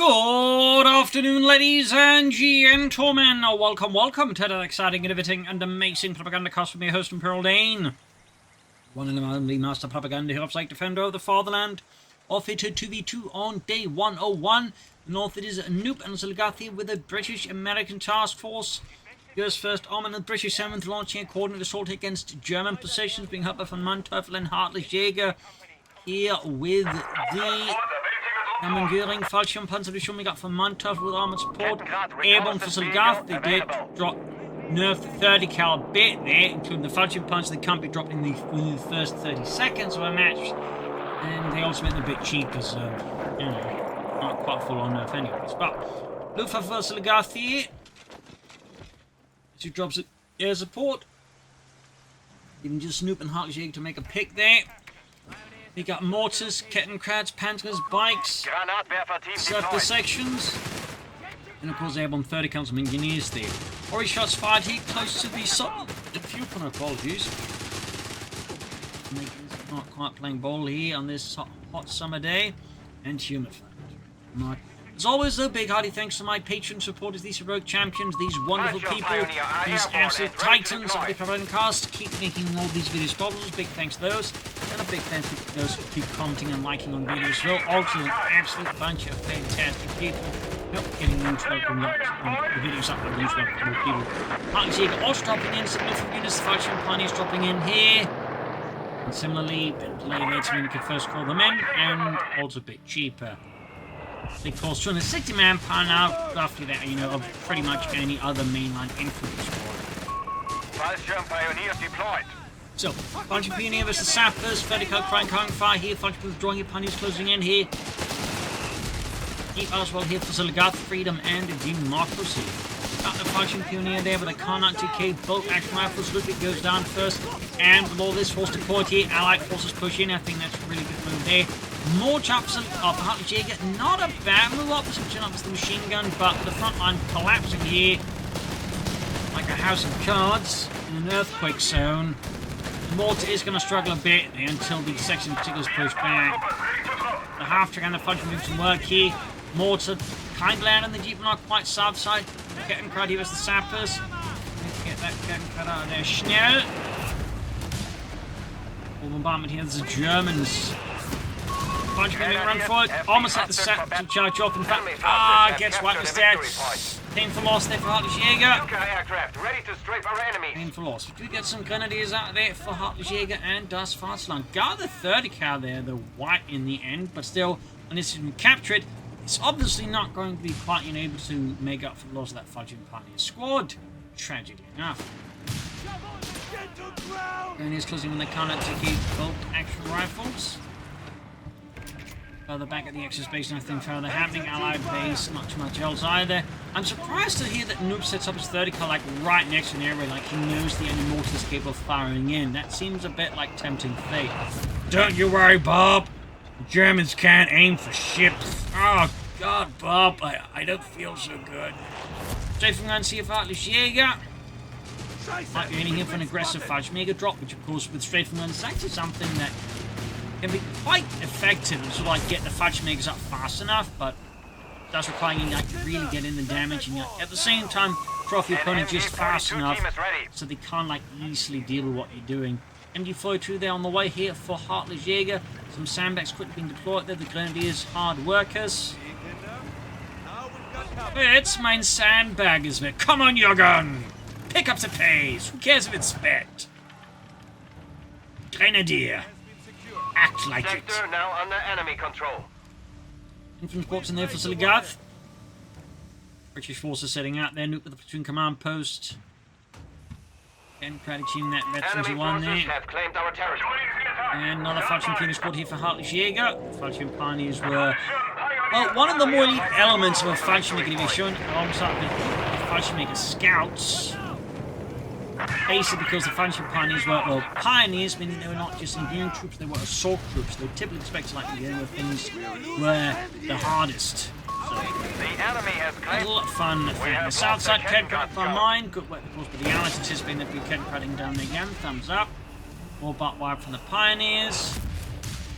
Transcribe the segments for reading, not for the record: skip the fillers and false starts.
Good afternoon, ladies and gentlemen. Welcome to the exciting, innovating, and amazing Propagandacast with me, host Imperial Dane. One and only master propaganda hero, like defender of the fatherland. Off it to 2v2 on day 101. North it is Noob and Oziligath with a British-American task force. US 1st Armour and British 7th launching a coordinated assault against German positions, being helped by VonMant and HeartlessJ here with the Göring Fallschirmpanzer we got from Mantov with armored support. Airborne for Oziligath. They did drop nerf the 30 cal bit there, including the Fallschirmpanzer. They can't be dropped within the first 30 seconds of a match. And they also made it a bit cheaper, so, you know, not quite full on nerf anyways. But Luftwaffe for Oziligath here. She drops it air support. Even just Snoop and HeartlessJ to make a pick there. We got mortars, Kettenkrads, Panthers, bikes, surface sections, and of course airborne 30 counts of engineers there. Already shots fired here close to the fuel apologies. Not quite playing ball here on this hot summer day, and humid. Right. As always, though, big hearty thanks to my patron supporters, these heroic champions, these wonderful people, these absolute titans of the Propagandacast. Keep making all these videos possible. Big thanks to those. And a big thanks to those who keep commenting and liking on videos as well. Also, an absolute bunch of fantastic people. Help getting the videos up with news welcome more people. HeartlessJ also dropping in, significant units, the faction pioneers dropping in here. And similarly, bit play there to when you could first call them in, and also a bit cheaper. They cost 260 manpower now, roughly that, you know, of pretty much any other mainline infantry squad. Pioneers deployed. So, bunch of pioneer versus sappers, vertical crying fire here, bunch of withdrawing your pioneers closing in here. Keep as well here for Oziligath, freedom and democracy. Got the function pioneer there with a Car-9 2K, both action rifles. Ludwig goes down first, and with all this force deployed here, allied forces push in. I think that's a really good move there. More chops of HeartlessJ, not a bad move up, switching up to the machine gun, but the front line collapsing here like a house of cards in an earthquake zone. The mortar is going to struggle a bit until the section in particular is pushed back. The half-track and the fudge moves some work here. Mortar kind of land on the Jeep, not quite south side. Kettenkrad here as the sappers. Let's get that Kettenkrad out of there. Schnell. Full bombardment here, there's the Germans. Bunch of them run forward. Almost had the set to charge off. In fact, gets wiped instead. Painful loss there for HeartlessJ. Painful loss. We do get some grenadiers out of there for HeartlessJ and Das Vaterland. Got the 30 cal there, the white in the end, but still, when it's captured, it's obviously not going to be quite able to make up for the loss of that Fudging Pioneer squad. Tragically enough. Grenadiers closing when they can't take bolt action rifles. Further back at the Exodus base, nothing further happening. Allied base, not too much else either. I'm surprised to hear that Noob sets up his 30 cal like right next to an area, like he knows the enemy mortar is capable of firing in. That seems a bit like tempting fate. Don't you worry, Bob. The Germans can't aim for ships. Oh God, Bob, I don't feel so good. Straight from see if HeartlessJ might be aiming here for an aggressive fudge mega drop, which of course with strafe from is actually something that can be quite effective and sort of like get the fudge megas up fast enough, but does require you to really get in the damage and at the same time drop your opponent just fast enough so they can't like easily deal with what you're doing. MD-42 there on the way here for HeartlessJ. Some sandbags quickly being deployed there. The Grenadiers hard workers. It's my sandbaggers, man. Come on, Jürgen! Pick up the pace. Who cares if it's spent? Grenadier. Act like it. Now under enemy control. Infantry corps in there for Oziligath. British forces setting out there. Nuke with the platoon command post. Again, achieving that veterans one there. Have claimed our territory. And another Falchion Pioneer squad here for HeartlessJ. Falchion Pioneers were, well, one of the more elite elements of a Falchion Maker division, alongside the Falchion Maker scouts. Basically because the Falchion Pioneers were, well, pioneers, meaning they were not just engineering troops, they were assault troops. They were typically expected to like be dealing with things were the hardest. So, the enemy has a lot of fun. The south side, Kettenkrad for mine. Good work, of course, but the Allies anticipating that we're Kettenkrading down there again. Thumbs up. More butt wire from the Pioneers.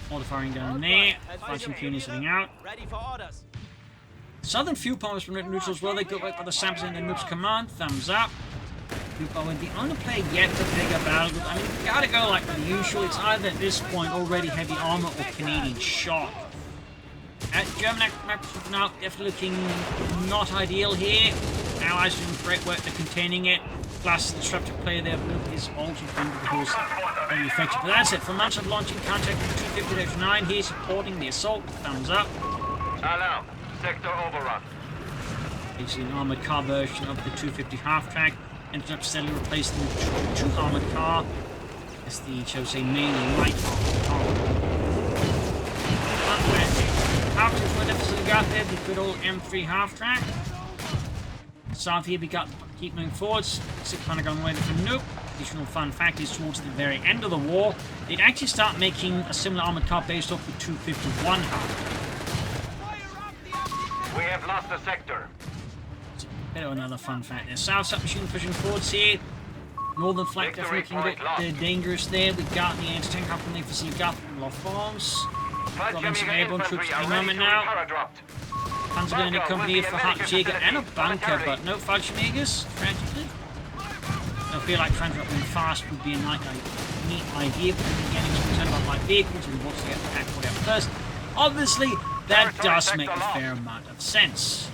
Order firing down there. Falchion Pioneers heading out. Southern fuel pumps from neutral as well. They go right by the samples in the noob's command. Thumbs up. With the only player yet to pick a battle group. I mean, you gotta go like the usual. It's either at this point already heavy armor or Canadian shock. At German now definitely looking not ideal here. Allies doing great work at containing it. Plus, the disruptive player there is also going to be very effective. But that's it. For months of launching contact with 250-9 here, supporting the assault. Thumbs up. Alarm. Sector overrun. Basically an armored car version of the 250 half-track. Ended up steadily replacing the two armored car as the, shall we say, mainly light armored car. After the Oziligath there, the good old M3 half-track. South here we got keep moving forwards. 600 gun waiting for Nope. Additional fun fact is towards the very end of the war, they'd actually start making a similar armored car based off the 251 half. We have lost a sector. Bit of another fun fact there. South submachine pushing forwards here. Northern flank definitely looking a bit dangerous there. We've got the anti-tank company for Oziligath and Luftwaffe. Dropping some airborne troops at the moment now. Panzer company for HeartlessJ and a bunker, but no Fallschirmjägers, tragically. I feel like transporting fast would be a neat idea, but then again, it's concerned about light vehicles and wants to get attacked whatever first. Obviously, that does make a fair amount of sense.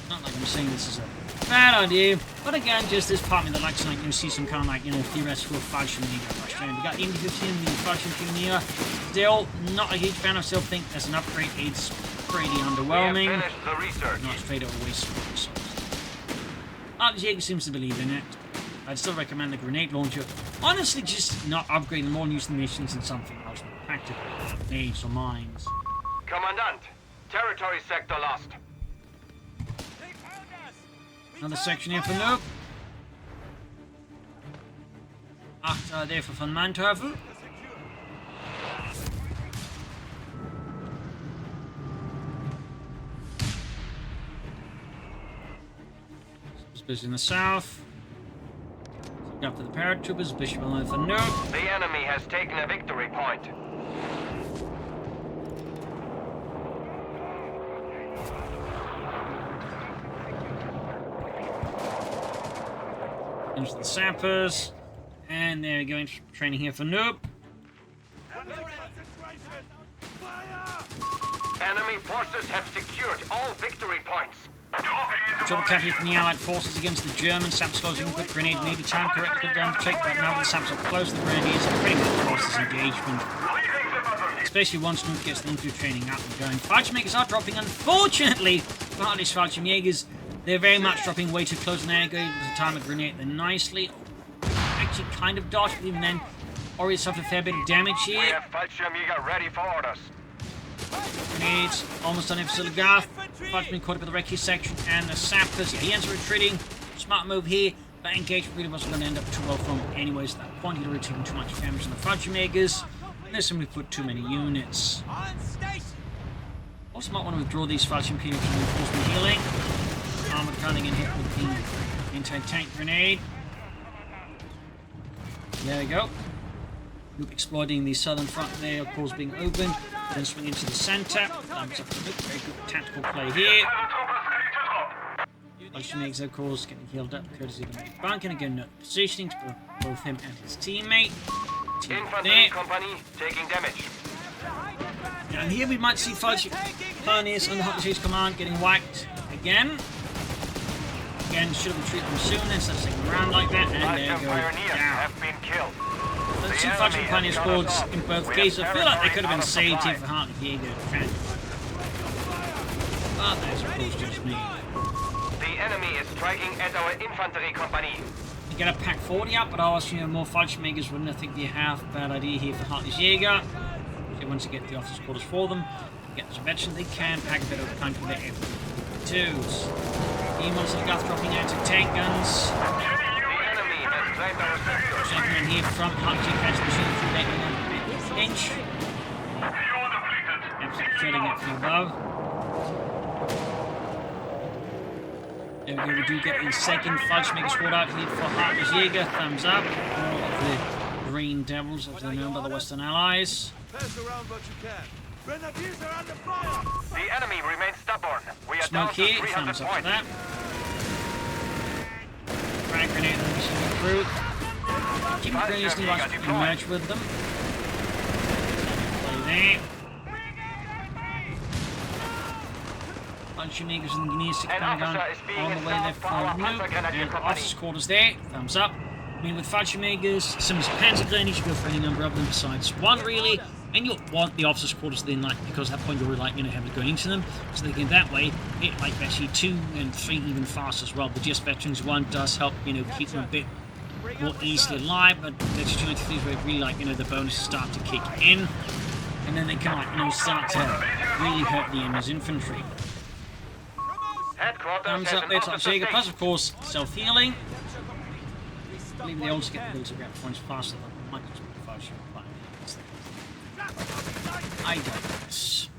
Not like I'm saying this is a bad idea, but again, just this part of me that likes to like, see some kind of like, theoretical Fallschirmjäger rush. We got the Indy-15 and the Fallschirmjäger. Still, not a huge fan. I still think there's an upgrade. It's pretty underwhelming. Not straight away resources. HeartlessJ seems to believe in it. I'd still recommend the grenade launcher. Honestly, just not upgrading more and using the missions in something else more practical. Grenades or mines. Commandant, territory sector lost. Another section here for Nope. There for VonMant. In the south. Up to the paratroopers, Bishop and for Nope. The enemy has taken a victory point. Into the sappers. And there we go, into training here for Nope. Enemy forces have secured all victory points. Trouble cavalry from the Allied forces against the Germans. Saps closing with grenade, maybe time correct, put down to take that now. The Saps are close to the grenadiers and pretty much lost this engagement. Especially once Nuke gets the infantry training up and going. Fallschirmjägers are dropping, unfortunately, for Heartless Fallschirmjägers. They're very much dropping way too close, and they're going to time a grenade. They're nicely, actually kind of dodged, but even then, already suffered a fair bit of damage here. We have Fallschirmjäger ready for orders. Grenades almost done for Oziligath. Fudge been caught up with the recce section and the sappers. Yeah, he ends up retreating. Smart move here. That engagement really wasn't going to end up too well for him anyways. At that point, he'd already taken too much damage on the Fallschirmjägers. There's simply put too many units. Also might want to withdraw these Fallschirmjägers from reinforcement healing. Armored cutting in hit with the anti-tank grenade. There we go. Loop exploiting the southern front there, of course, being open. Then swing into the centre. Very good tactical play here. Fallschirmjägers, of course, getting healed up courtesy of the bunker. And again, positioning to both him and his teammate. Infantry company taking damage. And here we might see Pioneers under HeartlessJ's command getting whacked again. Again, should have retreated them sooner instead of sticking around like that. And there you go. Have been killed. The two Fallschirm Pioneer squads in both cases. I feel like they could have been saved here for HeartlessJ. But that's of course just me. The enemy is striking at our infantry company. You get a pack 40 up, but I was more Fallschirmjägers wouldn't I think be half a bad idea here for HeartlessJ. Once you get the officer's quarters for them, get as mentioned, they can pack a bit of country with their F-22s. Oziligath dropping out to tank guns. The enemy has claimed our sector. Second here from HeartlessJ catch the machine through that inch. Absolutely treading it from above. There we go, we do get the second Fallschirmjäger squad out here for HeartlessJ. Thumbs up. All of the Green Devils, as they're known by the Western Allies. The enemy remains stubborn. smoke here. Thumbs up to that. Frag grenade on the crew. Keep the grenades and like to merge with them. Play there. Bunch of niggas in the near 6 gun on the way there for Nuke. And officer's quarters there. Thumbs up. I mean, with Fallschirmjägers, some panzer grenades, you go for any number of them besides one, really. And you'll want the officer's quarters then, like, because at that point you're like, have to go into them. So they can that way hit like actually 2 and 3 even faster as well. But just Veterans 1 does help, keep them a bit more easily alive. But Veterans 2 and 3 is where really like, the bonuses start to kick in. And then they can like, start to really hurt the enemy's infantry. Thumbs up there to Oziligath, plus of course self-healing. I believe they also get the ability to grab points faster than Microsoft 5. I digress.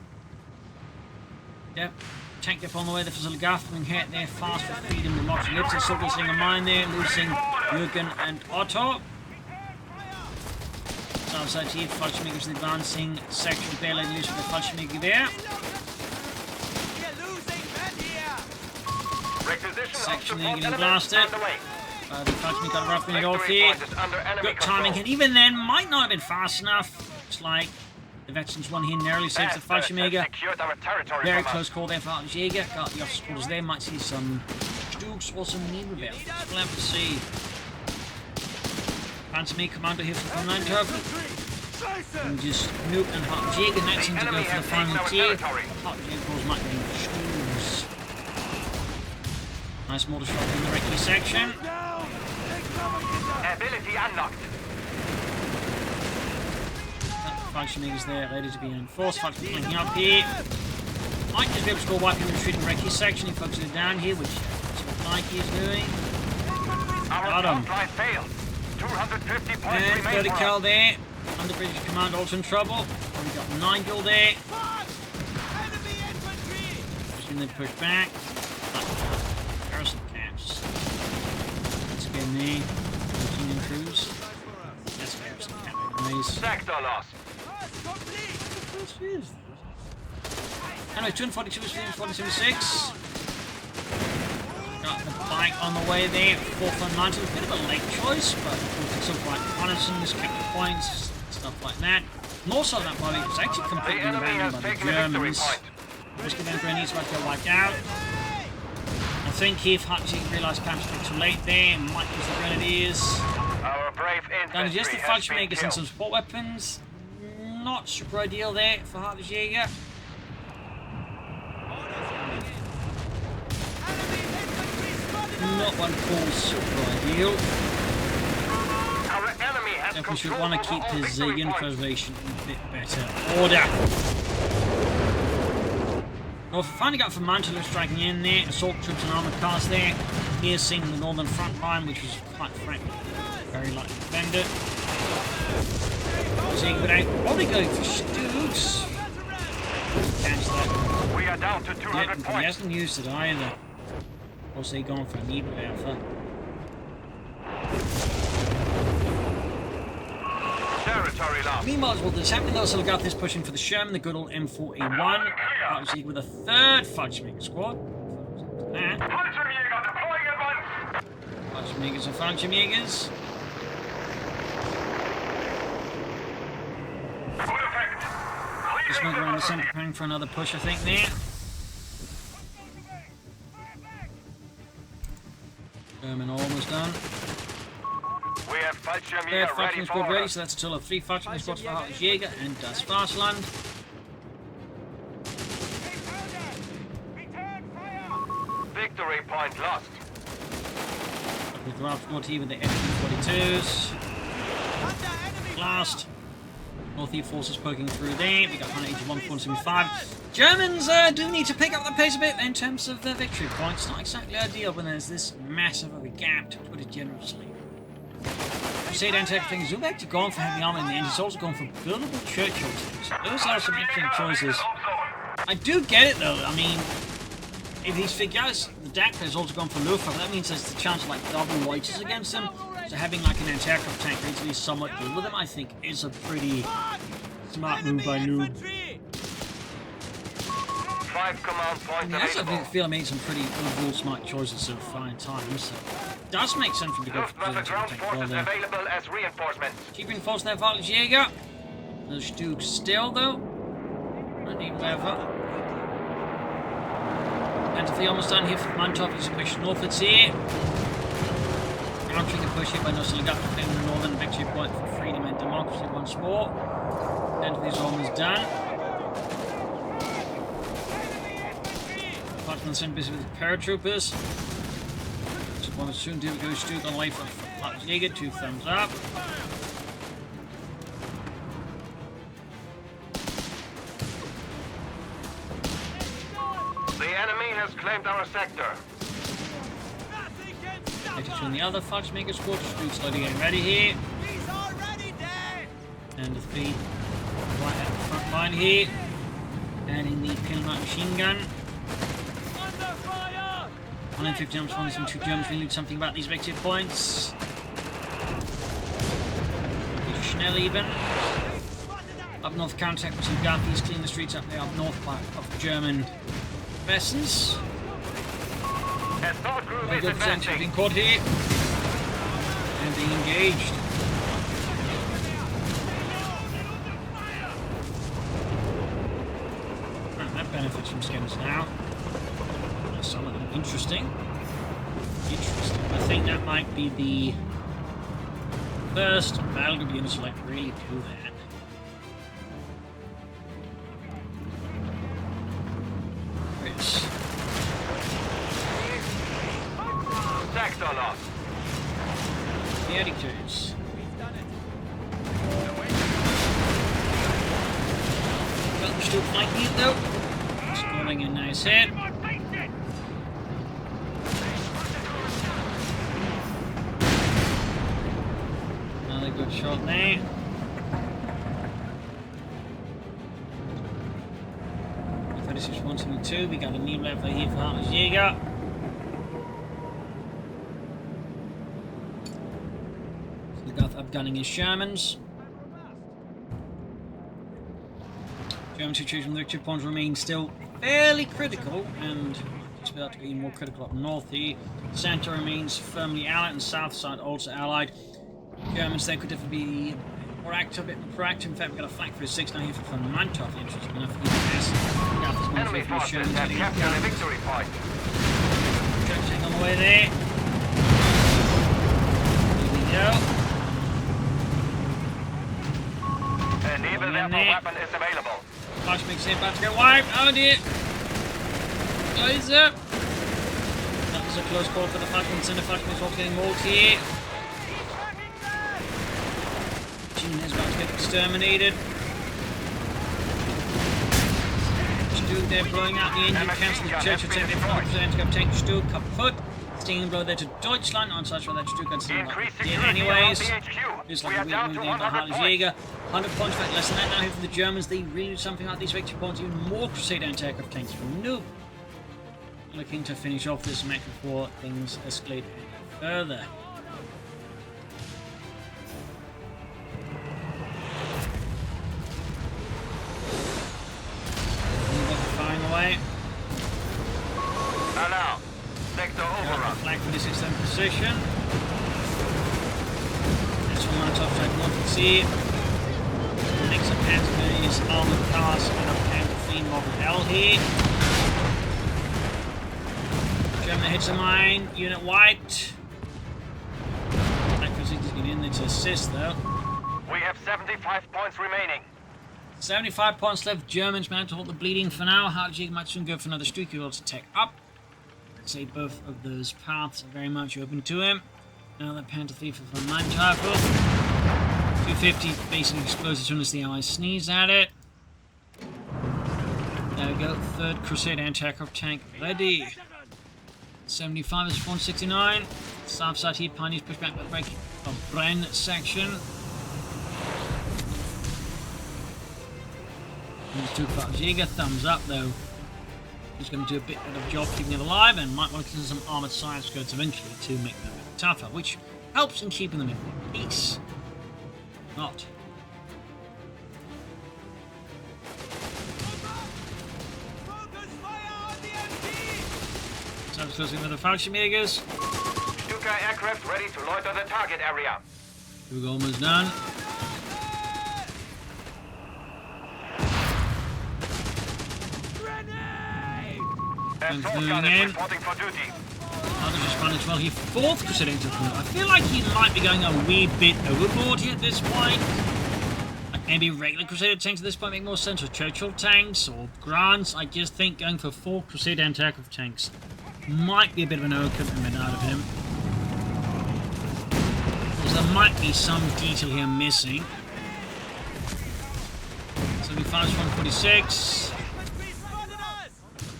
Yep, tank dip on the way there for Oziligath, being hit there fast for freedom and lots of lips. Still losing a mine there, losing Jürgen and Otto. Southside here, Fallschirmjägers advancing section, barely losing the Fallschirmjäger there. Section there getting blasted. The Fallschirmjäger got a rough minute off here. Good timing, and even then might not have been fast enough. Looks like the Veterans 1 here narrowly saves the Fallschirmjäger. Very close call there for HeartlessJ. Got the officer's quarters there. Might see some Stugs or some Nebelbell. We'll have to see. Panzer Commander here from Eindhoven. And just Nuke and HeartlessJ. And that seems to go for the final tier. HeartlessJ calls might be Stugs. Nice mortar shot in the recce section. Ability unlocked. Fallschirmjägers there, ready to be enforced. Fallschirmjägers flanking up here. Might just be able to score wipe in the retreat and recce section. He focuses it down here, which is what Nike is doing. Got him. And 30 cal there. Under British command also in trouble. We got 9 kill there. Just going to push back. Garrison camps. Let's go me. Union crews. That's garrison camp. Nice. Sector loss. Anyway, 242 is 476. Got the bike on the way there. 419. A bit of a late choice, but some like reconnaissance, kept the points, stuff like that. More so that body was actually completely abandoned by the Germans. Most of them grenades might get wiped out. I think if HeartlessJ realised perhaps a bit too late there, and might use the grenadiers. And just the Fallschirmjägers and some support weapons. Not super ideal there for HeartlessJ. Not one called super ideal. Definitely should want to keep his unit preservation in a bit better order. Well, finally got from Mantle striking in there. Assault troops and armoured cars there. Piercing the northern front line, which was quite frankly very likely defended. Seeing without probably going for Stugs. Catch that. We are down to 200 points. He hasn't used it either. Also, he gone for an Nebelwerfer. Territory lost. Meanwhile, well, this happening though, Oziligath is pushing for the Sherman, the good old M4A1. Obviously, with a third Fallschirmjäger squad. Fallschirmjäger deploying at once. Fallschirmjägers and Fallschirmjägers. Good effect. Just moving around the centre, preparing for another push, I think, there. German almost done. We have Third Fallschirmjäger ready Fallschirmjäger for squad ready, order. so that's a total of 3 Fallschirmjäger squads for HeartlessJ and Das Fastland. Victory point lost. The draft squad here with the FD-42s. Last. North East forces poking through there. We got 181, 475. Germans do need to pick up the pace a bit in terms of their victory points. Not exactly ideal when there's this massive of a gap, to put it generously. You say down to everything, he's actually gone for heavy armor in the end. He's also gone for buildable Churchill tanks. Those are some interesting choices. I do get it though. I mean, if these figures, the DAK has also gone for Luftwaffe, that means there's the chance of like double Reuters against them. So having like an anti-aircraft tank to at least somewhat deal with them, I think is a pretty smart move by Noob. 5 command points I also available. feel I made some pretty overall smart choices so far in time, so it does make sense for me to go for Luftwaffe ground take forces there. available as reinforcements. Keep reinforcing their HeartlessJ. The Stuke still though. I need lever. Entity almost done here for Mantov. He's pushed northwards here. Countering a push here by Oziligath, claiming the northern victory point for freedom and democracy once more. Entity's almost done. Parchment sent busy with paratroopers. So what we'll soon do, we go Stuke on the way for HeartlessJ. 2 thumbs up. The enemy has claimed our sector. Between the other fudge maker squad, Stuke's slowly getting ready here. He's already dead! And the 3 right at the front line here. And in the Pilmite machine gun. Under fire! 150 arms from some 2 Germans. We need something about these victory points. Schnell even. Up north, counterattack with some Gathies, clean the streets up there up north by of German vessels. Assault group Very is good percentage advancing. being caught here. And being engaged. And that benefits from skins now. Some of them interesting. Interesting. I think that might be the first battle to be able to like really do that. Chris. Sector lost. The editors. Well, still fighting it though. Scoring a nice hit. Another good shot there. This is 172. We got a new level here for HeartlessJ. Oziligath upgunning his Shermans. German situation with victory points remain still fairly critical, and it's about to be more critical up north here. Center remains firmly allied, and south side also allied. Germans there could definitely be more active, a bit more proactive. In fact, we've got a flank for 6 now here from Mantov, interesting enough. Enemy forces have captured a victory point. Trenching on the way there. Here we go. A naval weapon is available. Flash makes it about to get wiped. Oh dear. Oh, is it? That was a close call for the Flashman. Center Flashman's also getting mauled here. Gene is about to get exterminated. Stuke there blowing out the engine. Cancel the projector. Take the 100% to go take Stuke. Kaputt. Stinging blow there to Deutschland. On such for that Stuke got seen like it did anyways. Just like a weird move there by HeartlessJ. 100 points back, less than that now here for the Germans. They really do something like these victory points. Even more Crusader anti-aircraft tanks from Noob. Looking to finish off this match before things escalate further. Firing away. Now, sector overrun. Flag for this extended position. This one on top track north and see. Next up Anthony is Armoured cars and up Anthony Model L here. German hits a mine, unit white. That Crusader's getting in there to assist though. We have 75 points remaining. 75 points left. Germans managed to hold the bleeding for now. HeartlessJ might soon go for another streak. He wants to take up. I'd say both of those paths are very much open to him. Now that Panther Thief for Mantov. 250 basically explodes as soon as the Allies sneeze at it. There we go. Third Crusader anti-aircraft tank ready. 75 is 169. South side here, Pioneers push back by the break of Bren section. Took HeartlessJ, thumbs up though. He's going to do a bit of a job keeping it alive, and might want to consider some armoured science skirts eventually to make them a bit tougher, which helps in keeping them in peace. Not. Focus fire! Sounds closely with the Fallschirmjägers. Stuka aircraft ready to loiter the target area. We're almost done. Assault moving gun is in. reporting for duty. Others responding as well here. 4th Crusading to I feel like he might be going a wee bit overboard here at this point. Like maybe regular Crusader tanks at this point make more sense, or Churchill tanks, or Grants. I just think going for 4 Crusader anti-aircraft tanks might be a bit of an overcommitment out of him. Because there might be some detail here missing. 75 is 146.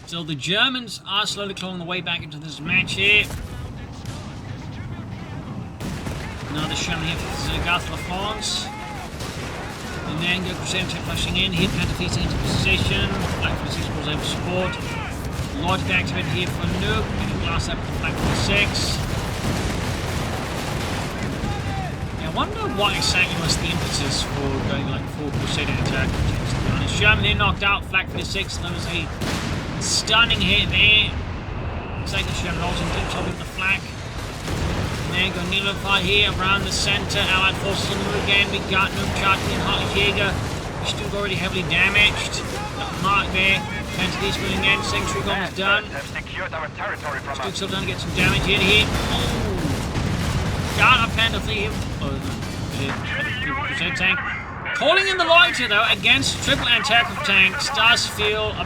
So the Germans are slowly clawing their way back into this match here. Another Sherman here for Oziligath La France. And then go Crusader tank flashing in. Here Panther into position. Black 46 was able to support. Logic activated here for Nuke. And glass up for Black 46. Yeah, I wonder what exactly was the impetus for going like 4 Crusader attack. To be honest, Sherman here knocked out Flak 46. That was a stunning hit there. Second Sherman also in top of the flak. And then go Nilofar here around the centre. Allied forces on the move again. We got no Charlie and HeartlessJ. Stuke already heavily damaged. Got the mark there. Panther moving in. Second Shriek almost done. Stuke still done to get some damage here to hit. Oh! Got a Panther here. Crusader tank. Calling in the loiter though against triple anti-aircraft tanks does feel a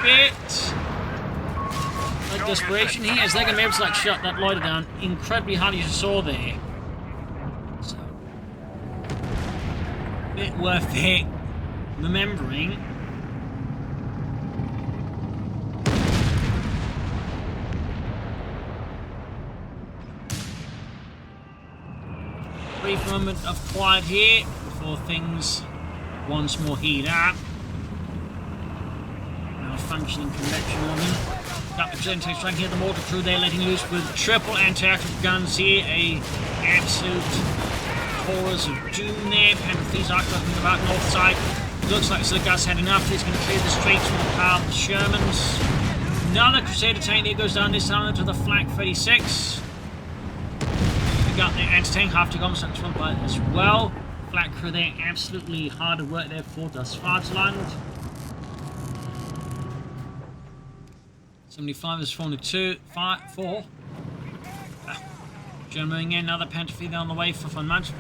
bit like desperation here, as they're going to be able to like shut that loiter down incredibly hard, as you saw there. So, a bit worth it remembering. Brief moment of quiet here before things once more heat up. Functioning convection woman. Got the Crusader tanks trying to hit the mortar crew there, letting loose with triple anti-aircraft guns here. A absolute chorus of doom there. Panther are closing about north side. Looks like Oziligath's had enough. He's going to clear the streets from the power of the Shermans. Another Crusader tank there goes down this time to the Flak 36. We got the anti-tank half to come by as well. Flak crew there, absolutely hard to work there for the Schwarzland. 75 is 4 to 4. German moving in, another Panther on the way for VonMant.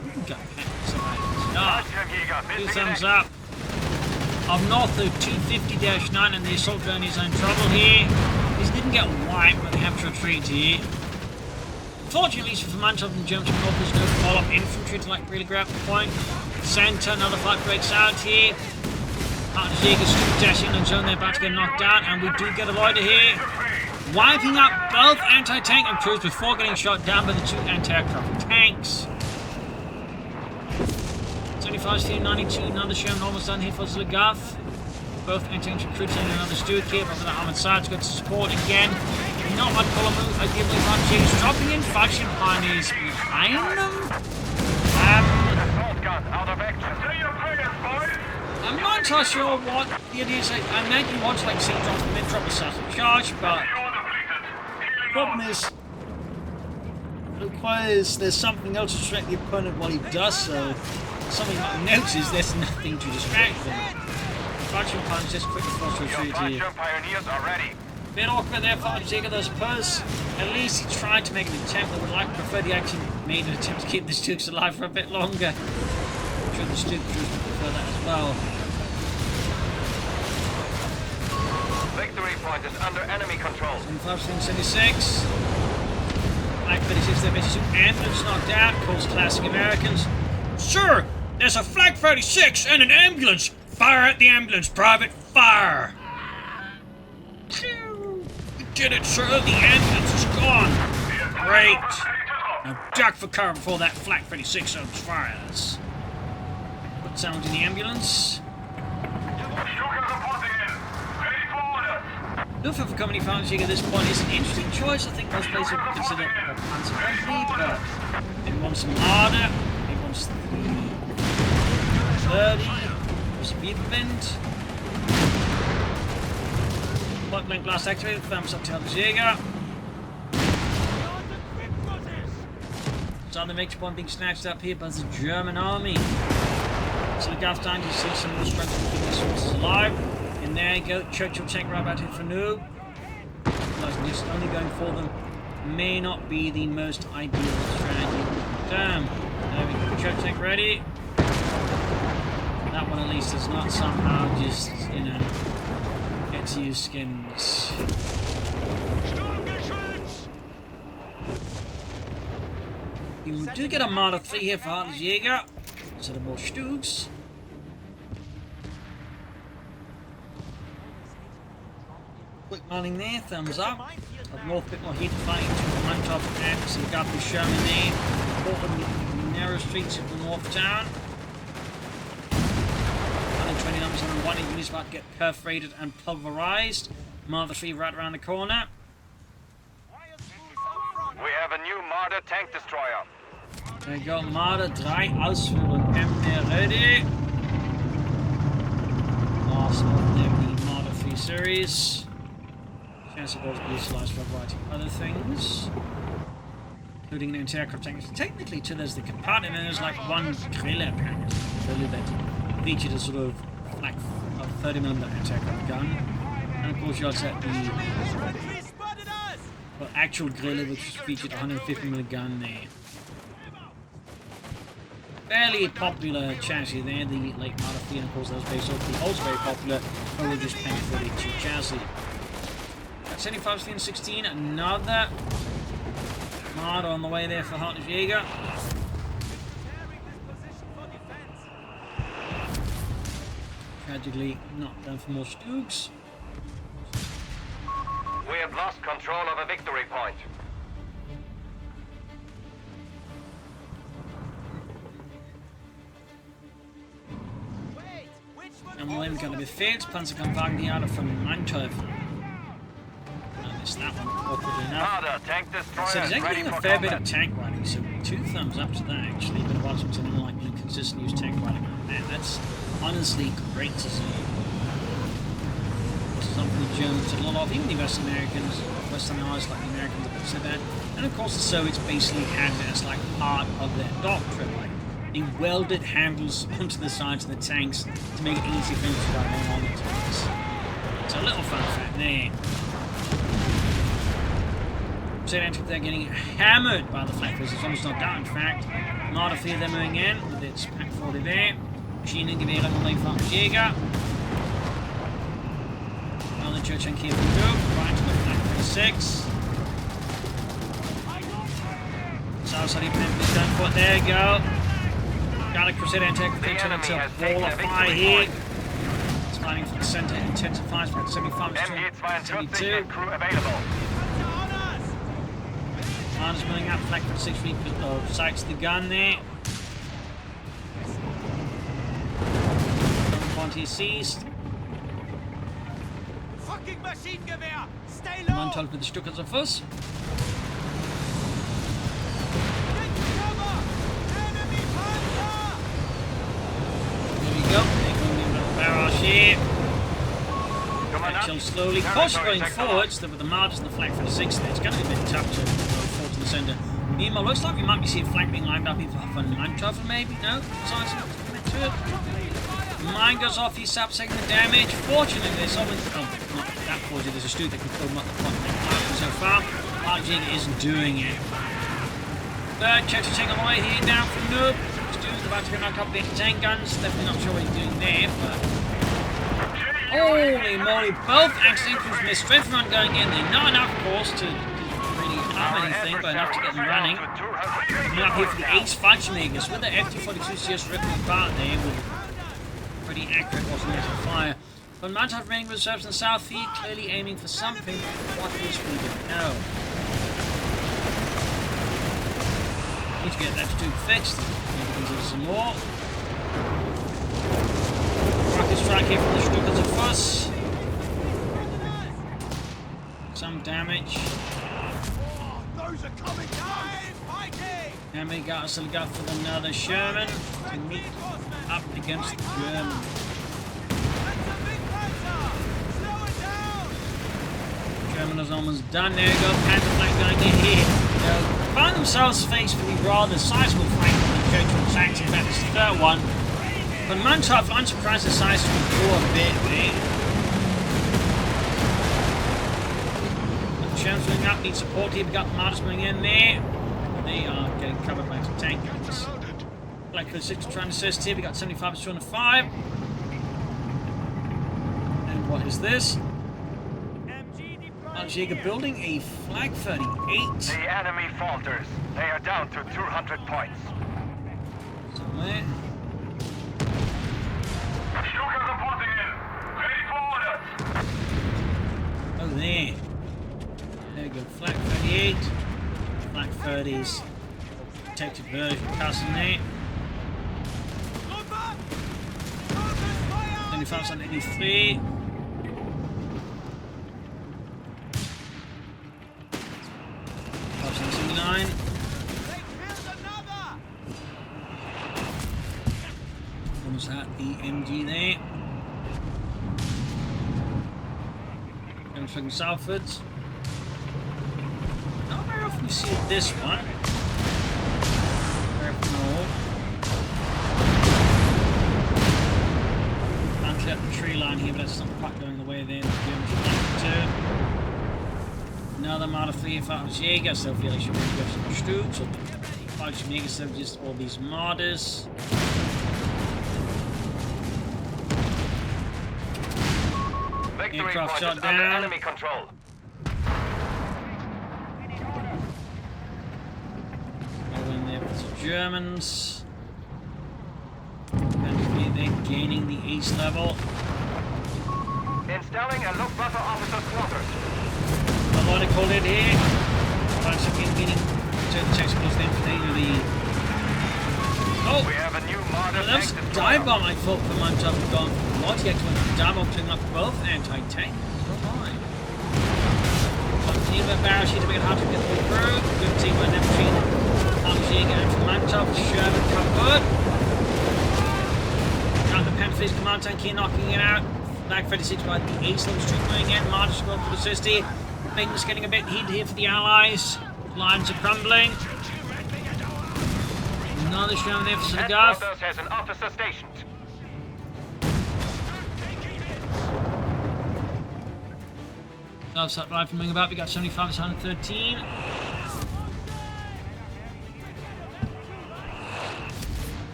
Two thumbs up. Up north of 250-9, and the assault gun is in trouble here. These didn't get wiped, but they have to retreat here. Fortunately for VonMant of the Germans from north, there's no follow-up infantry to like really grab the point. Center, another fight breaks out here. HeartlessJ is dashing on zone, they're about to get knocked out, and we do get a loiter here. Wiping up both anti-tank and crews before getting shot down by the 2 anti-aircraft tanks. 75 to 92, another Sherman almost done here for Oziligath. Both anti-tank crews and another Stuke here, but with the armoured side's got to support again. Not much column move, ideally HeartlessJ is dropping in, faction pioneers behind them. Out of action. I'm not entirely sure what the idea is. I imagine you want to like see drop them in, drop a sudden charge, but the problem is it requires there's something else to distract the opponent while he does so. Something like notices there's nothing to distract them. Faction pioneers just quickly force retreat here. Pioneers are ready. Bit awkward there for Oziligath, I suppose. At least he tried to make an attempt. I would like to prefer he actually made an attempt to keep the Stukes alive for a bit longer. I'm sure the Stuke crews would prefer that as well. Victory point is under enemy control. 76. Black 36 there, message ambulance knocked out, calls classic Americans. Sir, there's a Flak 36 and an ambulance. Fire at the ambulance, private, fire. We did it, sir. The ambulance is gone. Great. Now duck for cover before that Flak 36 opens fires. Put sound in the ambulance. Luftwaffe company HeartlessJ at this point is an interesting choice. I think most places would consider a Panzer company, but maybe wants some harder. Maybe wants the 30. There's a Wind. Point blank blast activated. Thumbs up to HeartlessJ. on the victory point being snatched up here by the German army. So the Oziligath down, you see some more strength to keep these forces alive. And there you go, Churchill tank right about here for noob. Just only going for them may not be the most ideal strategy. Damn. There we go, Churchill tank ready. That one at least does not somehow just, you know, get to use skins. You do get a Marder 3 here for HeartlessJ. Instead of more Stugs. Quick running there, thumbs up. Up north, a bit more heat fighting to the Mantov and Oziligath is Sherman there. Caught on the narrow streets of the north town. 120 numbers on one units about to get perforated and pulverized. Marder 3 right around the corner. We have a new Marder tank destroyer. There you go, Marder 3 ausführen. MR ready. Awesome, there the Marder 3 series. Chance of course be utilized for a variety of other things. Including an anti-aircraft tank. Technically, too, there's the compartment and there's like one trailer package that featured a sort of like a 30mm anti-aircraft gun. And of course you also had the actual griller which featured a 150mm gun there. Fairly popular chassis there, the late Marder 3, and of course that was based off the also very popular Original Tank 42 chassis. At 75 and 16, another Marder on the way there for HeartlessJ. Tragically, not done for more Stugs. We have lost control of a victory point. And we're going to be failed. Panzerkampfwagen die alle von Mantov. I missed that one, awkwardly enough. Marder tank destroyer So he's ready actually getting for a fair bit combat. of tank riding, so 2 thumbs up to that actually. But Washington like consistent use tank riding. Man, that's honestly great to see. This is something the Germans did a lot of, even the West Americans, Western Allies like the Americans have said that. And of course the Soviets basically had it as like part of their doctrine. Like, they welded handles onto the sides of the tanks to make it easy for them to ride on the tanks. So a little fun fact there. So they're getting hammered by the flak forces. It's almost not down, in fact. Marder 3 of them moving in with its Pack 40 there. Maschinengewehre on the way from HeartlessJ. On the church and keep it go. Right to the flak 36. Southside Pemberley done for. There you go. Got a Crusader anti-aircraft into a ball of fire here. It's fighting from the center, intensifies from 75 to 72. Crew available. Marder's moving up, flak for 6 feet, sights the gun there. Quantity seized. Fucking Maschinengewehr! Stay low! Mantov with the Stuckers of Fuss. Go. They're going in the barrage here. Chill slowly. Course going forwards with the Marders and the flank for the 6 there. It's going to be a bit tough to go forward to the centre. Meanwhile, looks like we might be seeing flank being lined up either for Mantov maybe? No? Mine goes off, he's up taking the damage. Fortunately, there's someone. Oh, not that fortunate. There's a Stu that can kill him up the front. So far, HeartlessJ isn't doing it. Third, Churchill tank on the way here down from noob. About to get knocked up the tank guns. Definitely not sure what he's doing there, but holy moly, both accidentals missed. Strength run going in there. Not enough, of course, to really harm anything, but enough to get them running. Coming up here for the Ace Fightmakers with the FT-42 just ripping apart there with pretty accurate automatic fire. But Mantov remaining reserves in the south here, clearly aiming for something. What is we don't know. Need to get that Stug fixed. Maybe some more. Rocket strike here from the Stuckers of Fuss. Some damage. Those are coming down! And we got Oziligath with another Sherman to meet up against the German. Terminal's almost done. There you go. Panther flank going in here. They'll find themselves faced with a rather sizable flank from the Churchill Saxons. That's the third one. But Manteuffel, I'm surprised the size to withdraw a bit, mate. The Germans filling up, need support here. We've got the Martyrs coming in there. They are getting covered by some tankers. Like the 6 trying to assist here. We got 75 to 205. And what is this? Oziligath building a flag 38. The enemy falters. They are down to 200 points. Somewhere. Stuka reporting in. Ready for orders. Oh, there. There we go. Flag 38. Flag 30s. Protected version. Castle there. 2583. Almost at the MG there. Going fucking southwards. Not very often you see this one. Very often all. Can't clear up the tree line here, but that's not quite going the way there. The Germans would like to. Another Marder 3 if I was Jäger, so vielleicht should we go some Stooks or falsche Jäger, so just all these Marders. Aircraft shot down. Enemy control. Go in there with the Germans. Eventually they're gaining the east level. Installing a Luftwaffe officer's quarters. What I call it here. Find something meaning to the technicals then for the We have a new Marder that was tank dive destroyer. bomb I thought for Manteuffel gone for the lot. He actually went dive bomb putting up both anti-tank. Oh my. Continue the barrel sheet to make it hard to get through. Good team by that machine. Oziligath going for Manteuffel. Sherman covered. Now the Panther's command tank here knocking it out. Flag 36 by the Ace level streak going in. Martyrs going for the 60. Magnus getting a bit heated here for the Allies. Lines are crumbling. Another show there for Oziligath. Headquarters has an officer stationed. That's that rifle moving about. We got 75 to 113.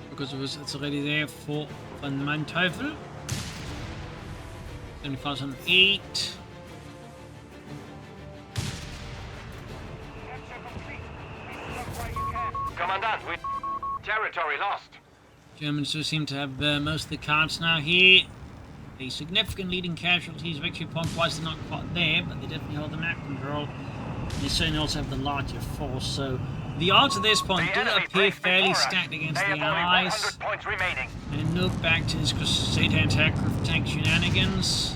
Because it's already there for VonMant. 75 to 108. Commandant, we territory lost. Germans do seem to have most of the cards now here. A significant leading casualties, victory point wise they're not quite there, but they definitely hold the map control. They certainly also have the larger force, so the odds at this point do appear fairly stacked against the Allies. Points remaining. And look back to this Crusade anti-aircraft tank shenanigans.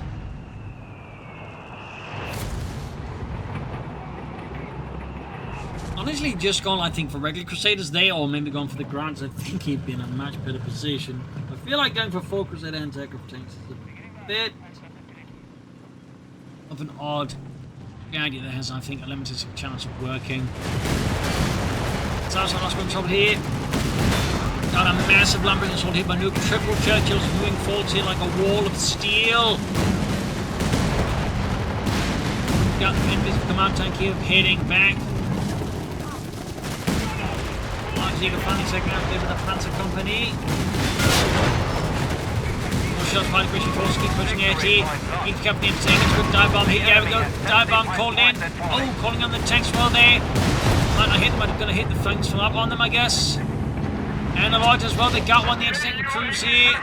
Honestly, just gone, I think, for regular Crusaders there, or maybe gone for the Grants. I think he'd be in a much better position. I feel like going for 4 Crusade anti-aircraft tanks is a bit of an odd idea that has, I think, a limited chance of working. South lost control here. Got a massive lumbering assault here by Nuke. Triple Churchills moving forward here like a wall of steel. Got the invisible command tank here heading back. Oziligath finally taken out there with the Panzer Company. More shots by the British force, keep pushing AT. Keep company entertainers with dive bomb here. There we go. Dive bomb called in. Oh, calling on the tanks well there. Might not hit them, but going to hit the flanks from up on them, I guess. And the right as well, they got one, the entertainment crews here.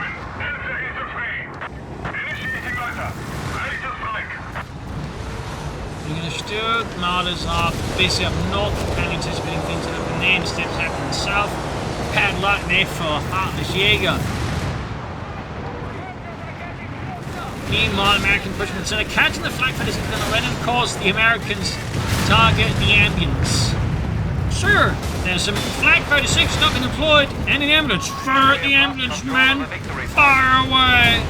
We're going to Stuart. Marders are busy up north and anticipating things that happen there. The steps happen in the south. Bad luck there for HeartlessJ. Meanwhile, American Bushman Center catching the flag for this is going to let him cause the Americans target the ambulance. Sir, there's some flag 36 not been deployed and an ambulance. Fire at the ambulance, man. Fire away.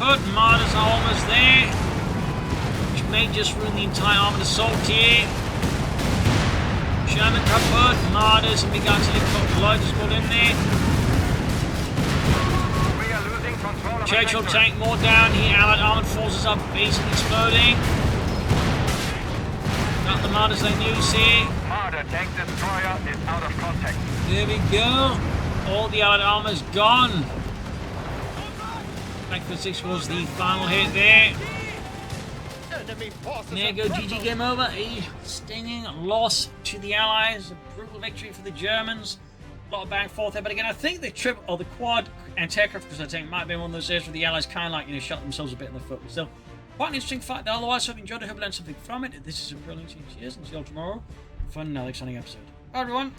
but Martyrs are almost there, which may just ruin the entire armoured assault here. Sherman kaput, Martyrs, and we got to the blood just got in there. We are losing control of Churchill the sector. tank more down here. Allied armoured forces are basically exploding. Got the Martyrs they use here. Marder tank destroyer is out of contact. There we go. All the Allied armour's gone. Blackfoot 6 was the final hit there. Enemy forces There you go, GG, game over. A stinging loss to the Allies. A brutal victory for the Germans. A lot of back and forth there, but again, I think the the quad anti-aircraft cruiser tank might be one of those areas where the Allies kind of like, shot themselves a bit in the foot. But still, quite an interesting fight there. Otherwise, hope you enjoyed it. Hope you learned something from it. This is a brilliant team. Cheers, and see you all tomorrow for another exciting episode. Bye, everyone.